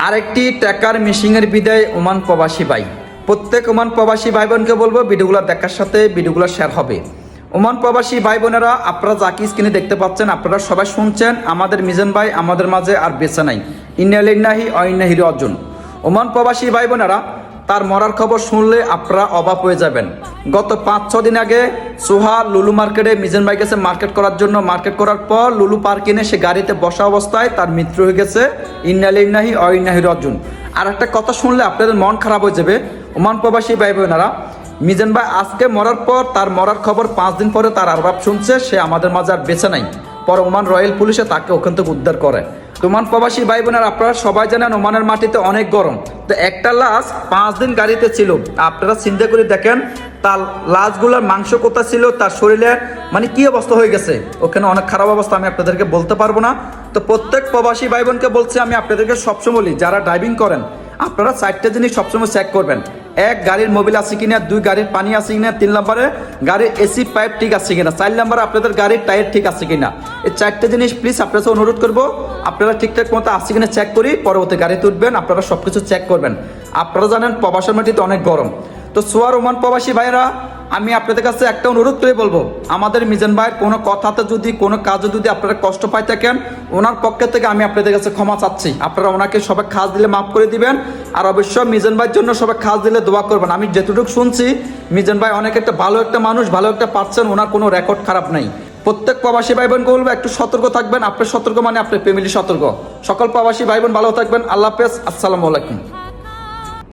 আরেকটি টাকার মিশিংয়ের বিদায় ওমান প্রবাসী ভাই। প্রত্যেক ওমান প্রবাসী ভাই বোনকে বলবো ভিডিওগুলো দেখার সাথে ভিডিওগুলো শেয়ার হবে। ওমান প্রবাসী ভাই বোনেরা, আপনারা যাকে স্ক্রিনে দেখতে পাচ্ছেন, আপনারা সবাই শুনছেন আমাদের মিজান ভাই আমাদের মাঝে আর বেঁচে নাই। ইন্না লিল্লাহি ওয়া ইন্না ইলাইহি রাজিউন। ওমান প্রবাসী ভাই বোনেরা, তার মরার খবর শুনলে আপনারা অবাক হয়ে যাবেন। গত 5-6 দিন আগে সোহা লুলু মার্কেটে মিজান ভাই গেছে মার্কেট করার জন্য। মার্কেট করার পর লুলু পার্ক এনে সে গাড়িতে বসা অবস্থায় তার মৃত্যু হয়ে গেছে। ইন্না লিল্লাহি ওয়া ইন্না ইলাইহি রাজিউন। আর একটা কথা শুনলে আপনাদের মন খারাপ হয়ে যাবে। ওমান প্রবাসী ভাই বোনেরা, মিজান ভাই আজকে মরার পর তার মরার খবর 5 দিন পরে তার আরবাব শুনছে সে আমাদের মাঝে আর বেঁচে নাই। পরে ওমান রয়্যাল পুলিশে তাকে ওখান থেকে উদ্ধার করে। ওমান প্রবাসী ভাই বোনেরা, আপনারা সবাই জানেন ওমানের মাটিতে অনেক গরম। তো একটা লাশ 5 দিন গাড়িতে ছিল। আপনারা চিন্তা করে দেখেন তার লাশগুলোর মাংস কোথা ছিল, তার শরীরে মানে কি অবস্থা হয়ে গেছে। ওখানে অনেক খারাপ অবস্থা, আমি আপনাদেরকে বলতে পারবো না। তো প্রত্যেক প্রবাসী ভাই বোনকে বলছি, আমি আপনাদেরকে সবসময় বলি, যারা ড্রাইভিং করেন আপনারা 4টে জিনিস সবসময় চেক করবেন। 1, গাড়ির মোবিল আছে কিনা। 2, গাড়ির পানি আছে কিনা। 3 নম্বরে গাড়ির এসি পাইপ ঠিক আছে কিনা। 4 নম্বরে আপনাদের গাড়ির টায়ার ঠিক আছে কিনা। এই 4টে জিনিস প্লিজ আপনাদের অনুরোধ করবো, আপনারা ঠিকঠাক মতো আছে কিনা চেক করি পরবর্তী গাড়িতে উঠবেন। আপনারা সবকিছু চেক করবেন। আপনারা জানেন প্রবাসের মাটিতে অনেক গরম। তো সোয়ার ওমান প্রবাসী ভাইরা, আমি আপনাদের কাছে একটা অনুরোধ করে বলবো, আমাদের মিজান ভাইয়ের কোনো কথাতে যদি কোনো কাজে যদি আপনারা কষ্ট পাই থাকেন, ওনার পক্ষে থেকে আমি আপনাদের কাছে ক্ষমা চাচ্ছি। আপনারা ওনাকে সবাই খাস দিলে মাফ করে দিবেন। আর অবশ্যই মিজান ভাইয়ের জন্য সবাই খাস দিলে দোয়া করবেন। আমি যেটুকু শুনছি মিজান ভাই অনেক একটা ভালো একটা মানুষ, ভালো একটা পার্সন, ওনার কোনো রেকর্ড খারাপ নাই। প্রত্যেক প্রবাসী ভাই বোনকে বলবো একটু সতর্ক থাকবেন। আপনার সতর্ক মানে আপনার ফ্যামিলি সতর্ক। সকল প্রবাসী ভাই বোন ভালো থাকবেন। আল্লাহ হাফেজ। আসসালামু আলাইকুম।